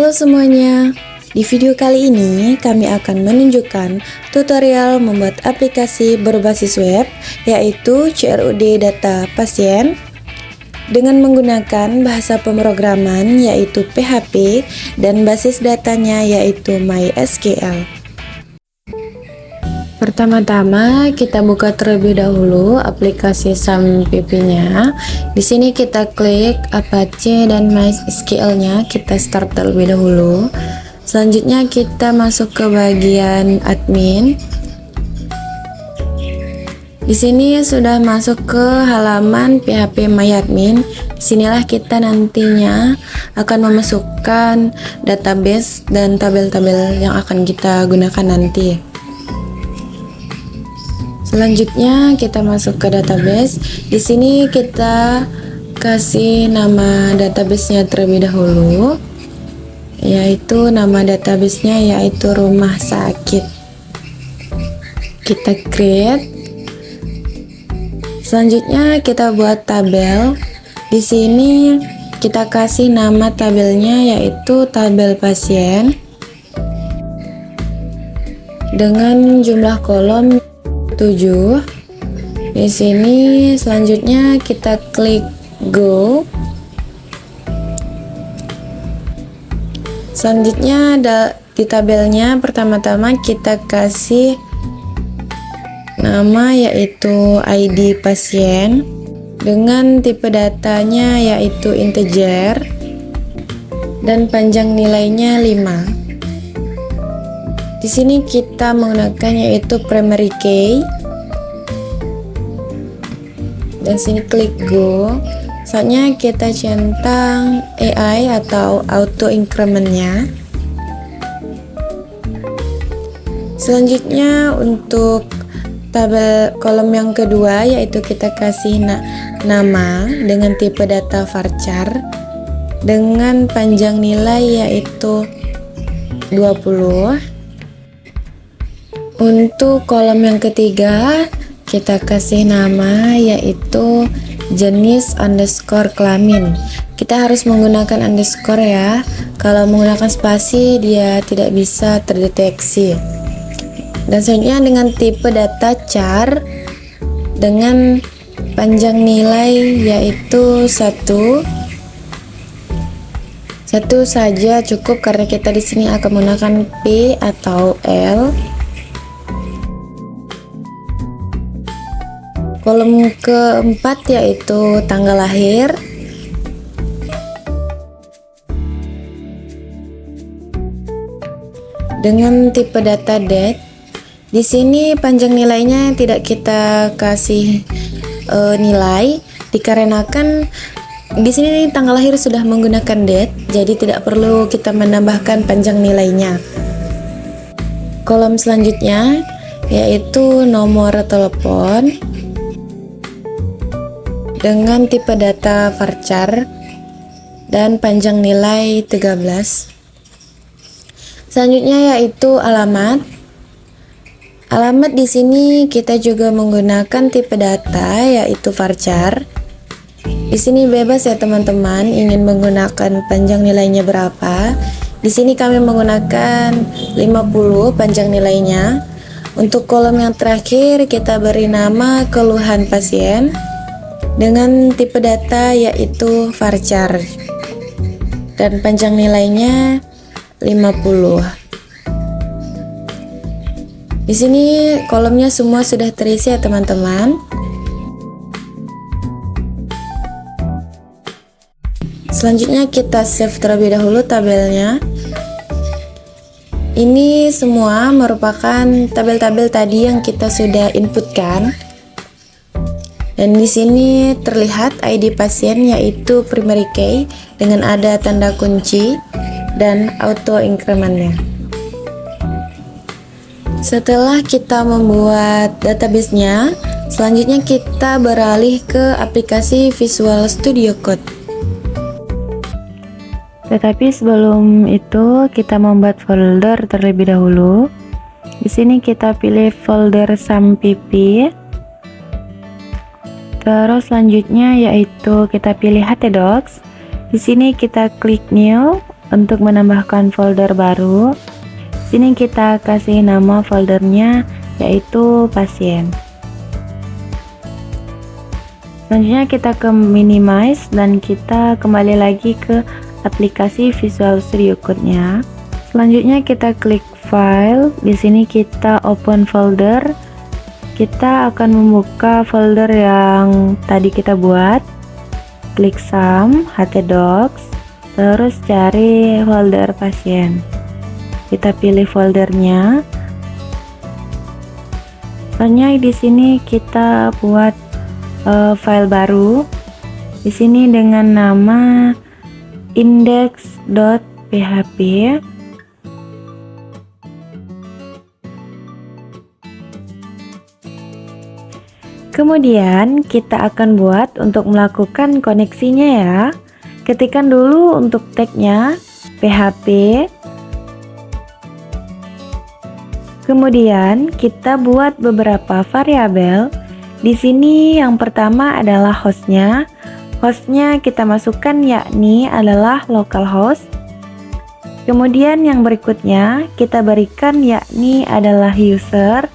Halo semuanya, di video kali ini kami akan menunjukkan tutorial membuat aplikasi berbasis web yaitu CRUD Data Pasien dengan menggunakan bahasa pemrograman yaitu PHP dan basis datanya yaitu MySQL. Pertama-tama kita buka terlebih dahulu aplikasi SAMPP-nya. Di sini kita klik Apache dan MySQL-nya, kita start terlebih dahulu. Selanjutnya kita masuk ke bagian admin. Di sini sudah masuk ke halaman PHP MyAdmin. Disinilah kita nantinya akan memasukkan database dan tabel-tabel yang akan kita gunakan nanti. Selanjutnya kita masuk ke database. Di sini kita kasih nama databasenya terlebih dahulu, yaitu nama databasenya yaitu rumah sakit. Kita create. Selanjutnya kita buat tabel. Di sini kita kasih nama tabelnya yaitu tabel pasien dengan jumlah kolom 7. Di sini selanjutnya kita klik go. Selanjutnya di tabelnya pertama-tama kita kasih nama yaitu ID pasien dengan tipe datanya yaitu integer dan panjang nilainya 5. Di sini kita menggunakan yaitu primary key. Dan sini klik go. Saatnya kita centang AI atau auto incrementnya. Selanjutnya untuk tabel kolom yang kedua yaitu kita kasih nama dengan tipe data varchar dengan panjang nilai yaitu 20. Untuk kolom yang ketiga kita kasih nama yaitu jenis underscore kelamin. Kita harus menggunakan underscore ya, kalau menggunakan spasi dia tidak bisa terdeteksi. Dan selanjutnya dengan tipe data char dengan panjang nilai yaitu 1 saja cukup karena kita di sini akan menggunakan P atau L. Kolom keempat yaitu tanggal lahir. Dengan tipe data date. Di sini panjang nilainya tidak kita kasih nilai dikarenakan di sini tanggal lahir sudah menggunakan date, jadi tidak perlu kita menambahkan panjang nilainya. Kolom selanjutnya yaitu nomor telepon dengan tipe data varchar dan panjang nilai 13. Selanjutnya yaitu alamat. Alamat di sini kita juga menggunakan tipe data yaitu varchar. Di sini bebas ya teman-teman ingin menggunakan panjang nilainya berapa. Di sini kami menggunakan 50 panjang nilainya. Untuk kolom yang terakhir kita beri nama keluhan pasien dengan tipe data yaitu varchar dan panjang nilainya 50. Di sini kolomnya semua sudah terisi ya teman-teman. Selanjutnya kita save terlebih dahulu tabelnya. Ini semua merupakan tabel-tabel tadi yang kita sudah inputkan. Dan di sini terlihat ID pasien yaitu primary key dengan ada tanda kunci dan auto incrementnya. Setelah kita membuat database-nya, selanjutnya kita beralih ke aplikasi Visual Studio Code. Tetapi sebelum itu kita membuat folder terlebih dahulu. Di sini kita pilih folder SAMPP. Terus selanjutnya yaitu kita pilih htdocs. Di sini kita klik new, Untuk menambahkan folder baru, sini kita kasih nama foldernya yaitu pasien. Selanjutnya kita ke minimize dan kita kembali lagi ke aplikasi Visual Studio Code-nya. Selanjutnya kita klik file, di sini kita open folder. Kita akan membuka folder yang tadi kita buat. Klik sum, htdocs, terus cari folder pasien. Kita pilih foldernya. Selanjutnya di sini kita buat file baru. Di sini dengan nama index.php. Kemudian kita akan buat untuk melakukan koneksinya ya. Ketikkan dulu untuk tagnya PHP. Kemudian kita buat beberapa variabel. Di sini yang pertama adalah hostnya. Hostnya kita masukkan yakni adalah localhost. Kemudian yang berikutnya kita berikan yakni adalah user.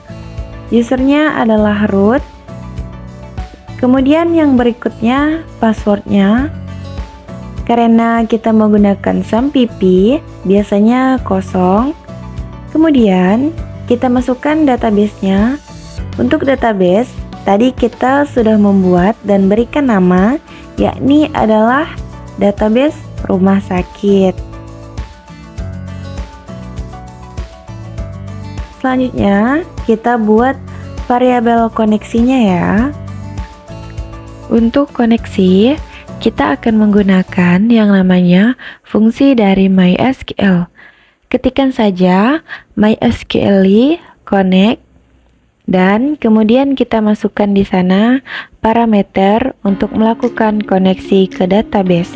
Usernya adalah root. Kemudian yang berikutnya passwordnya. Karena kita menggunakan SAMPP, biasanya kosong. Kemudian kita masukkan database-nya. Untuk database, tadi kita sudah membuat dan berikan nama, yakni adalah database rumah sakit. Selanjutnya, kita buat variabel koneksinya ya. Untuk koneksi, kita akan menggunakan yang namanya fungsi dari MySQL. Ketikkan saja MySQL connect dan kemudian kita masukkan di sana parameter untuk melakukan koneksi ke database.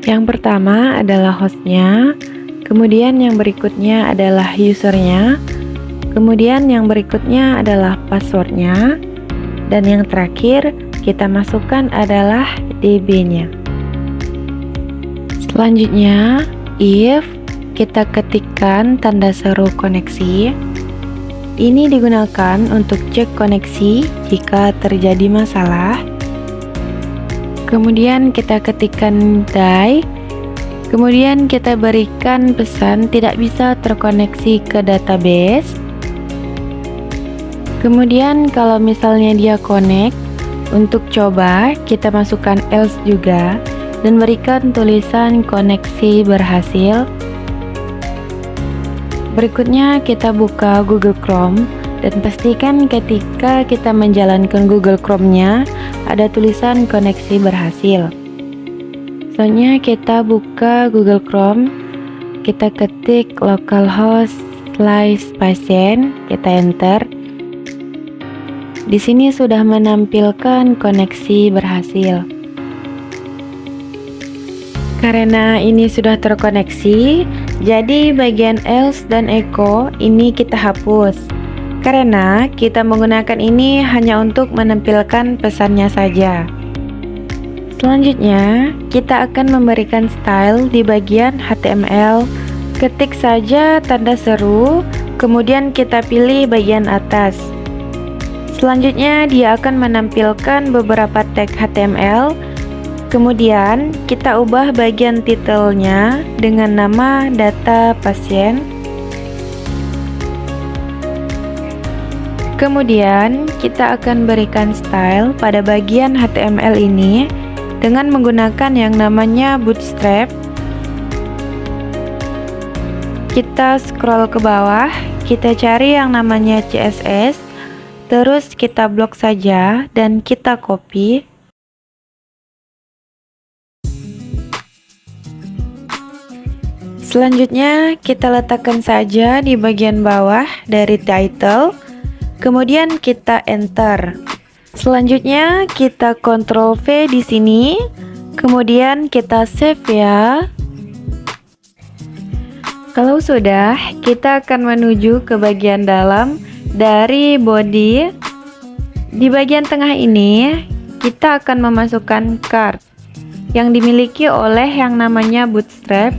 Yang pertama adalah hostnya, kemudian yang berikutnya adalah usernya, kemudian yang berikutnya adalah passwordnya, dan yang terakhir kita masukkan adalah DB-nya. Selanjutnya, if kita ketikkan tanda seru koneksi. Ini digunakan untuk cek koneksi jika terjadi masalah. Kemudian kita ketikkan die. Kemudian kita berikan pesan tidak bisa terkoneksi ke database. Kemudian kalau misalnya dia connect, untuk coba kita masukkan else juga dan berikan tulisan koneksi berhasil. Berikutnya kita buka Google Chrome dan pastikan ketika kita menjalankan Google Chrome-nya ada tulisan koneksi berhasil. Selanjutnya kita buka Google Chrome, kita ketik localhost/patient, kita enter. Di sini sudah menampilkan koneksi berhasil. Karena ini sudah terkoneksi, jadi bagian else dan echo ini kita hapus. Karena kita menggunakan ini hanya untuk menampilkan pesannya saja. Selanjutnya, kita akan memberikan style di bagian HTML. Ketik saja tanda seru, kemudian kita pilih bagian atas. Selanjutnya dia akan menampilkan beberapa tag HTML. Kemudian kita ubah bagian titelnya dengan nama data pasien. Kemudian kita akan berikan style pada bagian HTML ini dengan menggunakan yang namanya bootstrap. Kita scroll ke bawah, kita cari yang namanya CSS. Terus kita blok saja dan kita copy. Selanjutnya kita letakkan saja di bagian bawah dari title. Kemudian kita enter. Selanjutnya kita Ctrl V di sini. Kemudian kita save ya. Kalau sudah, kita akan menuju ke bagian dalam dari body. Di bagian tengah ini kita akan memasukkan card. yang dimiliki oleh yang namanya Bootstrap.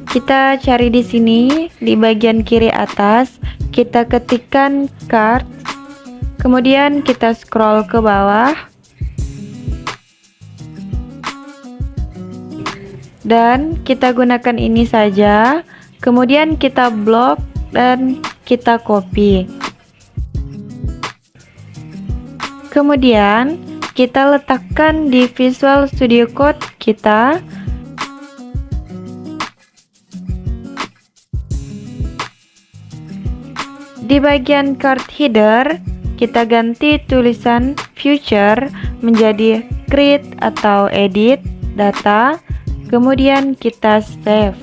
Kita cari di sini di bagian kiri atas, kita ketikkan card, kemudian kita scroll ke bawah, dan kita gunakan ini saja. Kemudian kita blok dan kita copy. Kemudian kita letakkan di Visual Studio Code kita. Di bagian card header, kita ganti tulisan future menjadi create atau edit data, kemudian kita save.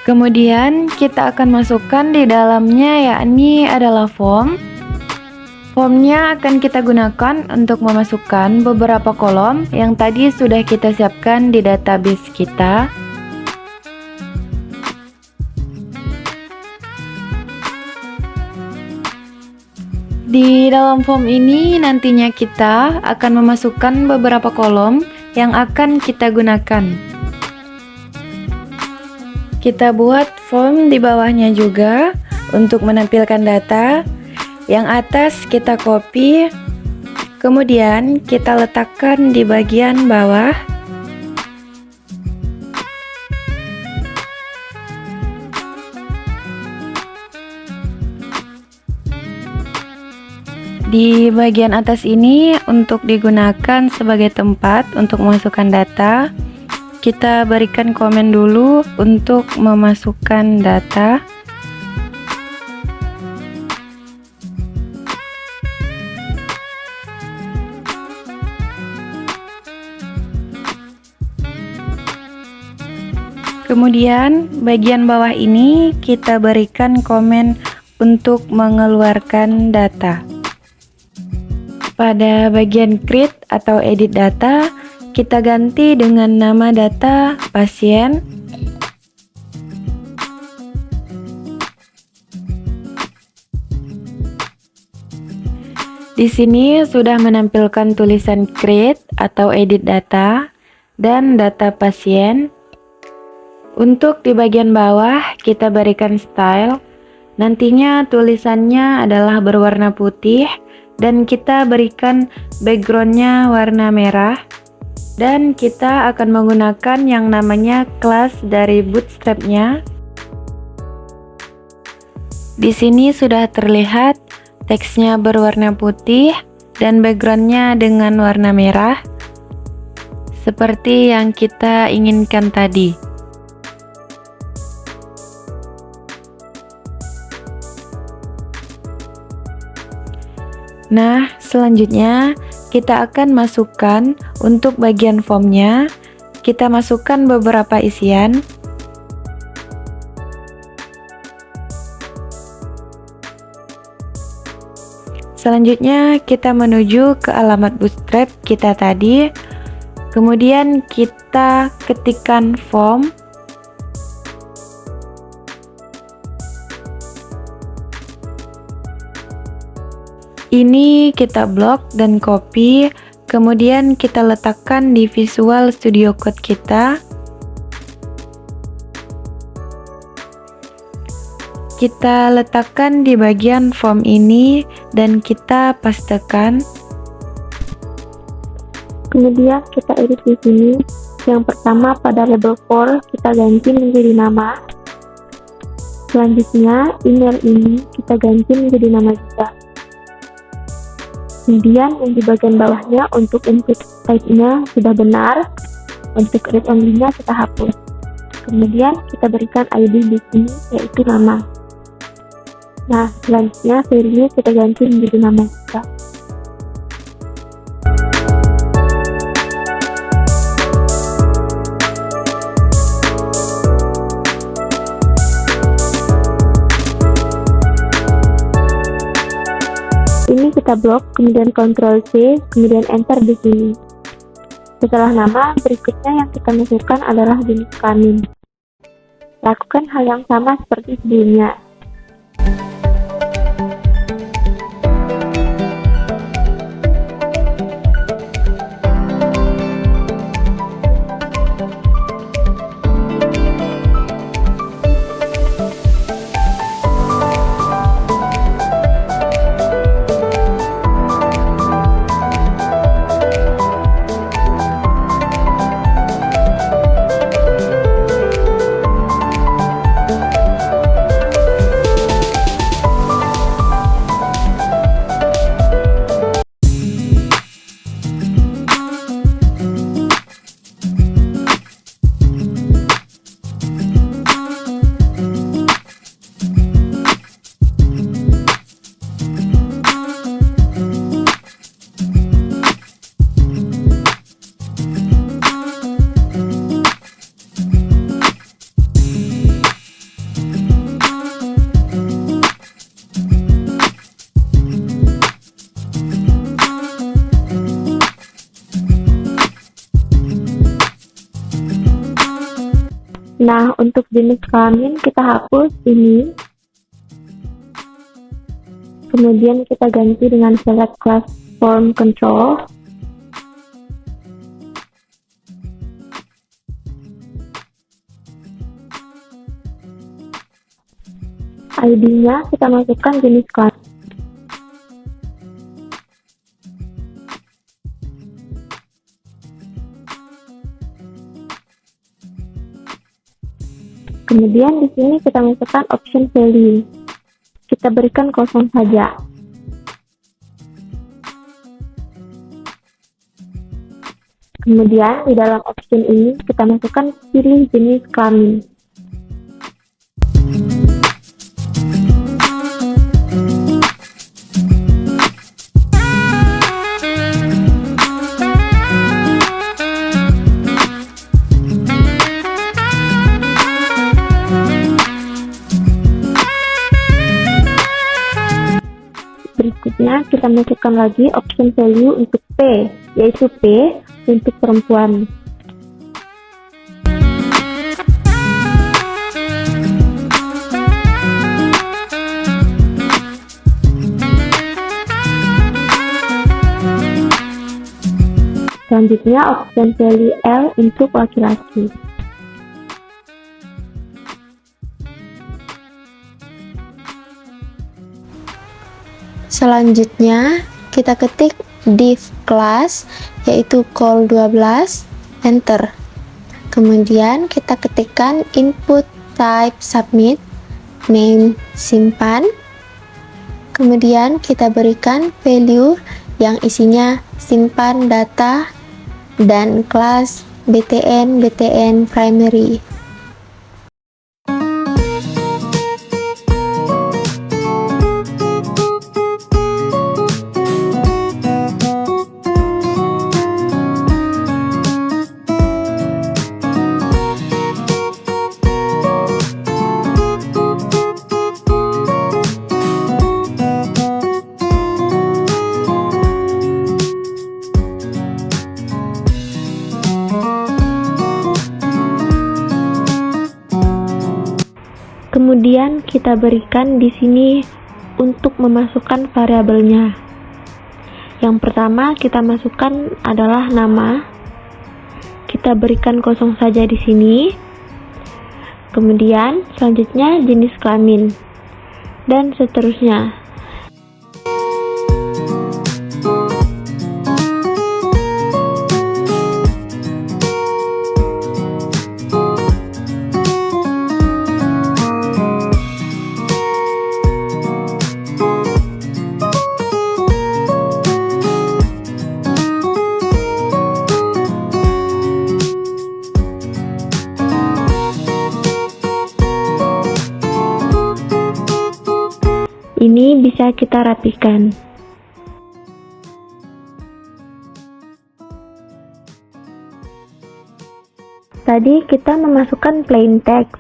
Kemudian kita akan masukkan di dalamnya, yakni adalah form. Formnya akan kita gunakan untuk memasukkan beberapa kolom yang tadi sudah kita siapkan di database kita. Di dalam form ini nantinya kita akan memasukkan beberapa kolom yang akan kita gunakan. Kita buat form di bawahnya juga untuk menampilkan data. Yang atas kita copy, kemudian kita letakkan di bagian bawah. Di bagian atas ini untuk digunakan sebagai tempat untuk memasukkan data. Kita berikan komen dulu untuk memasukkan data. Kemudian bagian bawah ini kita berikan komen untuk mengeluarkan data. Pada bagian create atau edit data, kita ganti dengan nama data pasien. Di sini sudah menampilkan tulisan create atau edit data dan data pasien. Untuk di bagian bawah kita berikan style. Nantinya tulisannya adalah berwarna putih dan kita berikan backgroundnya warna merah. Dan kita akan menggunakan yang namanya kelas dari Bootstrap-nya. Di sini sudah terlihat teksnya berwarna putih dan backgroundnya dengan warna merah, seperti yang kita inginkan tadi. Nah, selanjutnya kita akan masukkan untuk bagian formnya. Kita masukkan beberapa isian. Selanjutnya kita menuju ke alamat Bootstrap kita tadi. Kemudian kita ketikkan form. Ini kita blok dan copy, kemudian kita letakkan di Visual Studio Code kita. Kita letakkan di bagian form ini dan kita pastekan. Kemudian kita edit di sini. Yang pertama pada label for kita ganti menjadi nama. Selanjutnya email ini kita ganti menjadi nama juga. Kemudian yang di bagian bawahnya untuk input type-nya sudah benar, untuk read only-nya kita hapus. Kemudian kita berikan ID di sini yaitu nama. Nah, selanjutnya filenya kita ganti menjadi nama juga. kita blok, kemudian Ctrl C, kemudian Enter di sini. Setelah nama, berikutnya yang kita masukkan adalah jenis kelamin. Lakukan hal yang sama seperti sebelumnya. Nah, untuk jenis kelamin kita hapus ini. Kemudian kita ganti dengan select class form control. ID-nya kita masukkan jenis kelamin. Kemudian di sini kita masukkan option value. Kita berikan kosong saja. Kemudian di dalam option ini kita masukkan pilih jenis kelamin. Berikutnya kita masukkan lagi option value untuk P, yaitu P untuk perempuan. Selanjutnya option value L untuk laki-laki. Selanjutnya, kita ketik div class, yaitu call 12, enter. Kemudian kita ketikkan input type submit, name simpan. Kemudian kita berikan value yang isinya simpan data dan kelas btn primary. Kemudian kita berikan di sini untuk memasukkan variabelnya. Yang pertama kita masukkan adalah nama. Kita berikan kosong saja di sini. Kemudian selanjutnya jenis kelamin dan seterusnya. Ini bisa kita rapikan. Tadi kita memasukkan plain text.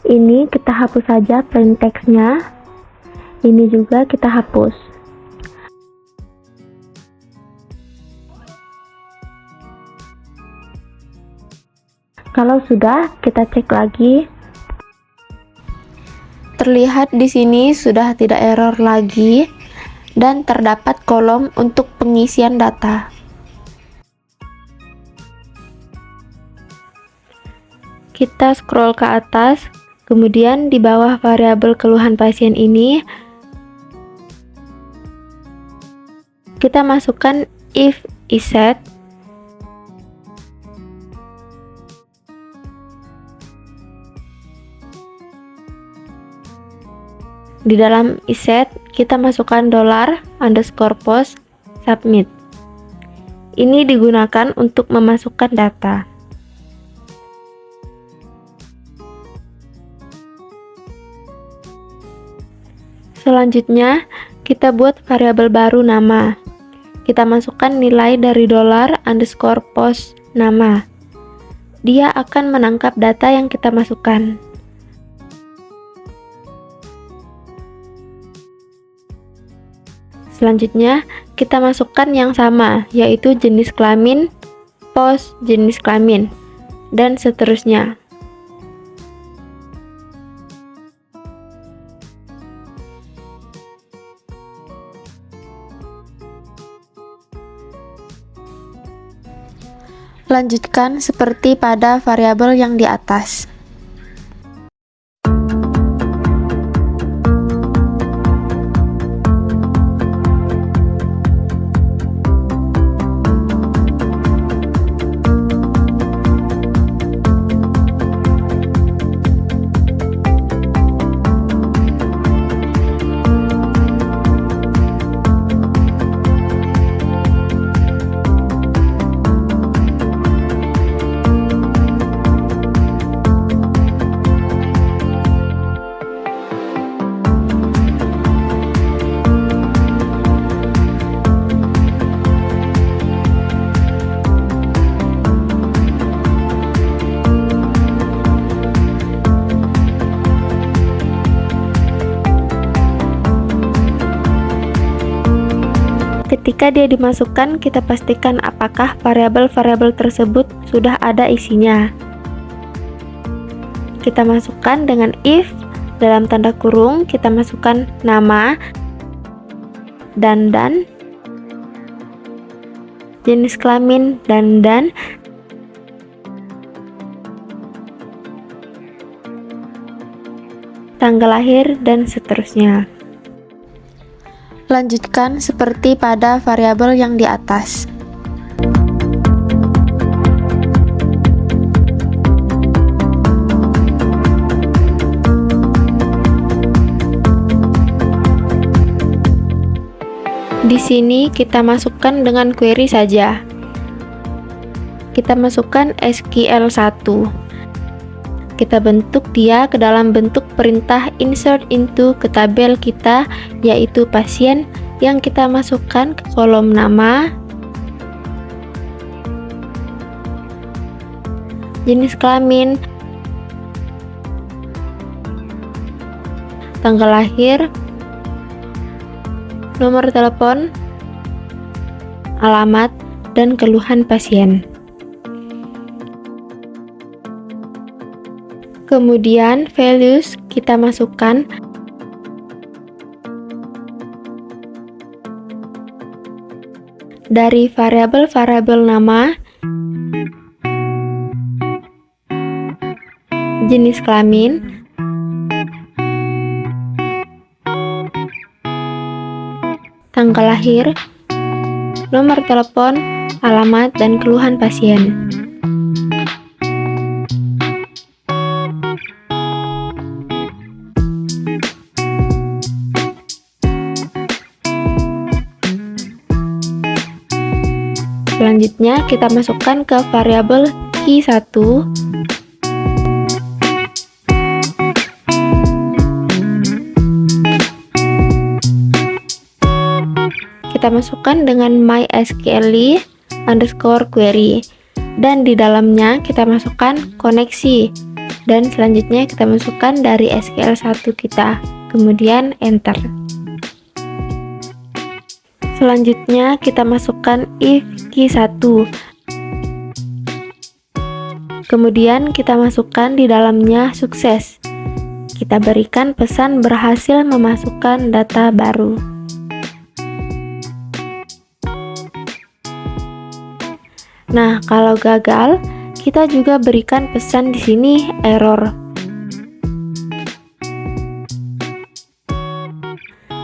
Ini kita hapus saja plain text-nya. Ini juga kita hapus. Kalau sudah, kita cek lagi. Terlihat di sini sudah tidak error lagi dan terdapat kolom untuk pengisian data. Kita scroll ke atas, kemudian di bawah variabel keluhan pasien ini, kita masukkan if iset, di dalam iset kita masukkan $_post submit. Ini digunakan untuk memasukkan data. Selanjutnya, kita buat variabel baru nama. Kita masukkan nilai dari $_post nama. Dia akan menangkap data yang kita masukkan. Selanjutnya, kita masukkan yang sama, yaitu jenis kelamin, pos jenis kelamin, dan seterusnya. Lanjutkan seperti pada variabel yang di atas. Ketika dia dimasukkan, kita pastikan apakah variabel-variabel tersebut sudah ada isinya. Kita masukkan dengan if, dalam tanda kurung, kita masukkan nama, dan, jenis kelamin, dan, tanggal lahir, dan seterusnya. Lanjutkan seperti pada variabel yang di atas. Di sini kita masukkan dengan query saja. Kita masukkan SQL1. Kita bentuk dia ke dalam bentuk perintah insert into ke tabel kita, yaitu pasien, yang kita masukkan ke kolom nama, jenis kelamin, tanggal lahir, nomor telepon, alamat, dan keluhan pasien. Kemudian values kita masukkan dari variabel-variabel nama, jenis kelamin, tanggal lahir, nomor telepon, alamat, dan keluhan pasien. Selanjutnya kita masukkan ke variabel key1. Kita masukkan dengan mysqli_query, dan di dalamnya kita masukkan koneksi, dan selanjutnya kita masukkan dari SQL1 kita, kemudian enter. Selanjutnya kita masukkan if key1. Kemudian kita masukkan di dalamnya sukses. Kita berikan pesan berhasil memasukkan data baru. Nah, kalau gagal, kita juga berikan pesan di sini error.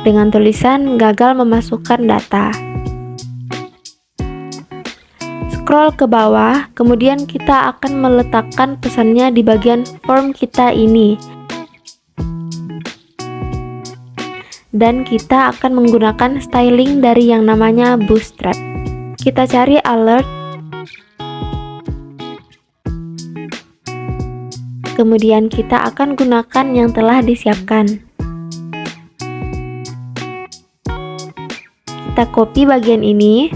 Dengan tulisan gagal memasukkan data. Scroll ke bawah, kemudian kita akan meletakkan pesannya di bagian form kita ini. Dan kita akan menggunakan styling dari yang namanya Bootstrap. Kita cari alert. Kemudian kita akan gunakan yang telah disiapkan. Kita copy bagian ini,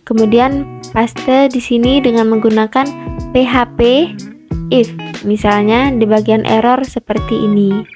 kemudian paste di sini dengan menggunakan php if, misalnya di bagian error seperti ini.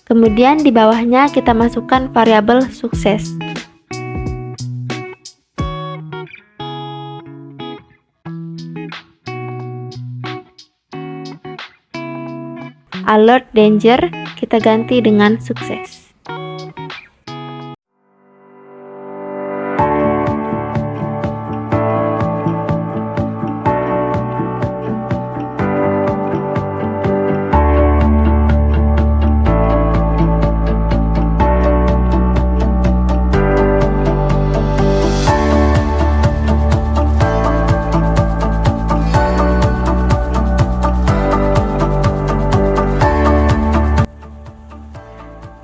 Kemudian di bawahnya kita masukkan variabel sukses. Alert danger kita ganti dengan sukses.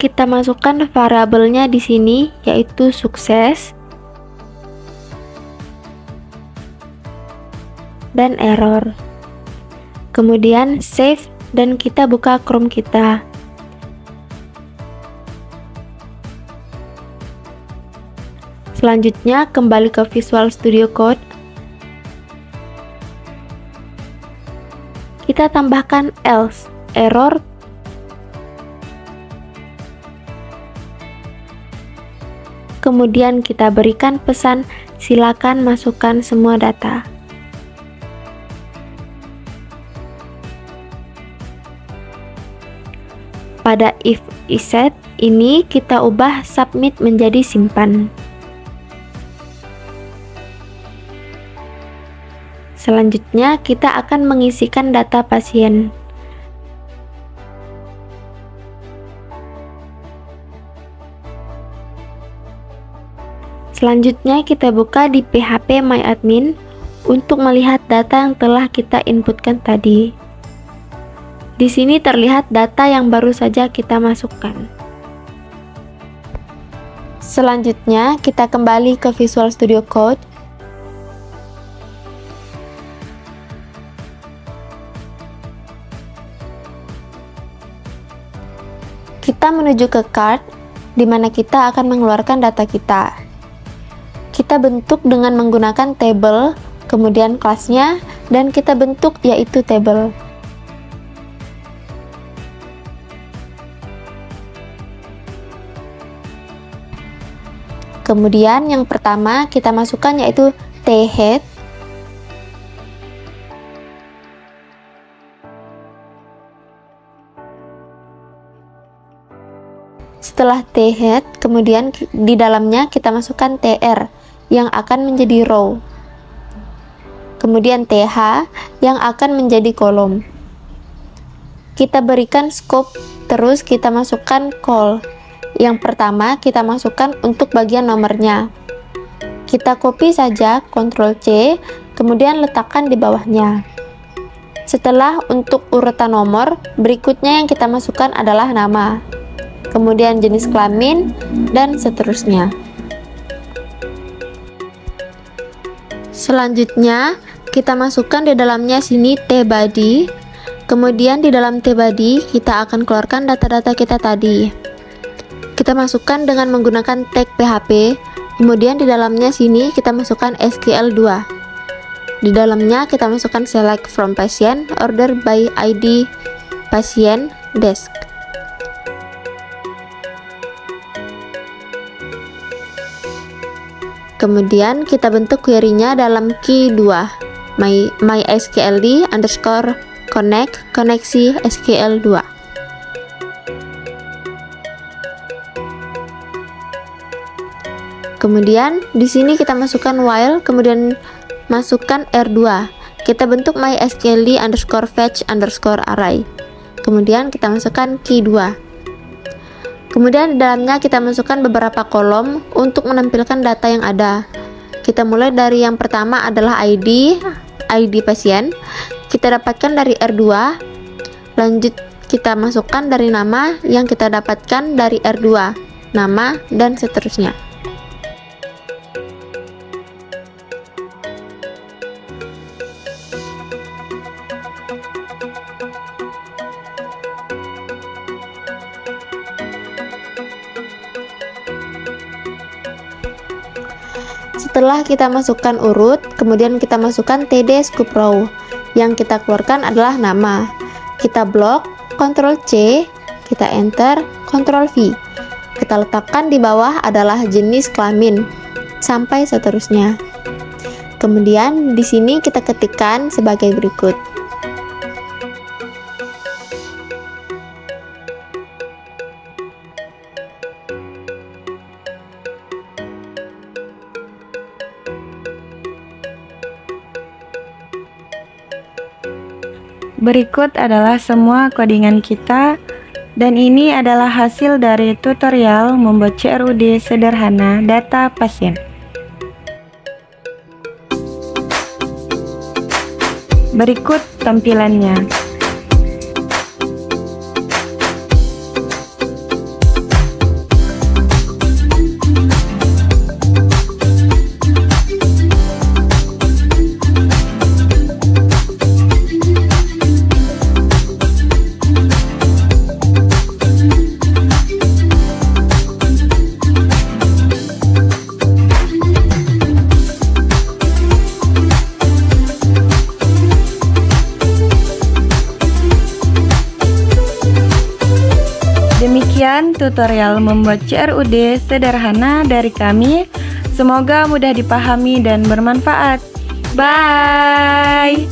Kita masukkan variabelnya di sini, yaitu sukses dan error. Kemudian save dan kita buka Chrome kita. Selanjutnya kembali ke Visual Studio Code. Kita tambahkan else, error. Kemudian kita berikan pesan silakan masukkan semua data. Pada if iset ini kita ubah submit menjadi simpan. Selanjutnya kita akan mengisikan data pasien. Selanjutnya kita buka di PHP MyAdmin untuk melihat data yang telah kita inputkan tadi. Di sini terlihat data yang baru saja kita masukkan. Selanjutnya kita kembali ke Visual Studio Code. Kita menuju ke card, di mana kita akan mengeluarkan data kita. Kita bentuk dengan menggunakan table, kemudian kelasnya, dan kita bentuk yaitu table. Kemudian yang pertama kita masukkan yaitu thead. Setelah thead, kemudian di dalamnya kita masukkan tr yang akan menjadi row. Kemudian th yang akan menjadi kolom. Kita berikan scope, terus kita masukkan call. Yang pertama kita masukkan untuk bagian nomornya. Kita copy saja, Ctrl C, kemudian letakkan di bawahnya. Setelah untuk urutan nomor, berikutnya yang kita masukkan adalah nama, kemudian jenis kelamin, dan seterusnya. Selanjutnya, kita masukkan di dalamnya sini tbody. Kemudian di dalam tbody kita akan keluarkan data-data kita tadi. Kita masukkan dengan menggunakan tag PHP. Kemudian di dalamnya sini kita masukkan SQL2. Di dalamnya kita masukkan select from patient, order by ID patient desk. Kemudian kita bentuk query-nya dalam key 2, mysqld underscore connect koneksi SQL2. Kemudian di sini kita masukkan while, kemudian masukkan R2. Kita bentuk mysqld underscore fetch underscore array. Kemudian kita masukkan key 2. Kemudian di dalamnya kita masukkan beberapa kolom untuk menampilkan data yang ada. Kita mulai dari yang pertama adalah ID pasien. Kita dapatkan dari R2. Lanjut kita masukkan dari nama yang kita dapatkan dari R2, nama dan seterusnya. Setelah kita masukkan urut, kemudian kita masukkan td scoop row. Yang kita keluarkan adalah nama. Kita blok, Ctrl C, kita enter, Ctrl V. Kita letakkan di bawah adalah jenis kelamin, sampai seterusnya. Kemudian di sini kita ketikkan sebagai berikut. Berikut adalah semua codingan kita, dan ini adalah hasil dari tutorial membuat CRUD sederhana data pasien. Berikut tampilannya. Demikian tutorial membuat CRUD sederhana dari kami. Semoga mudah dipahami dan bermanfaat. Bye!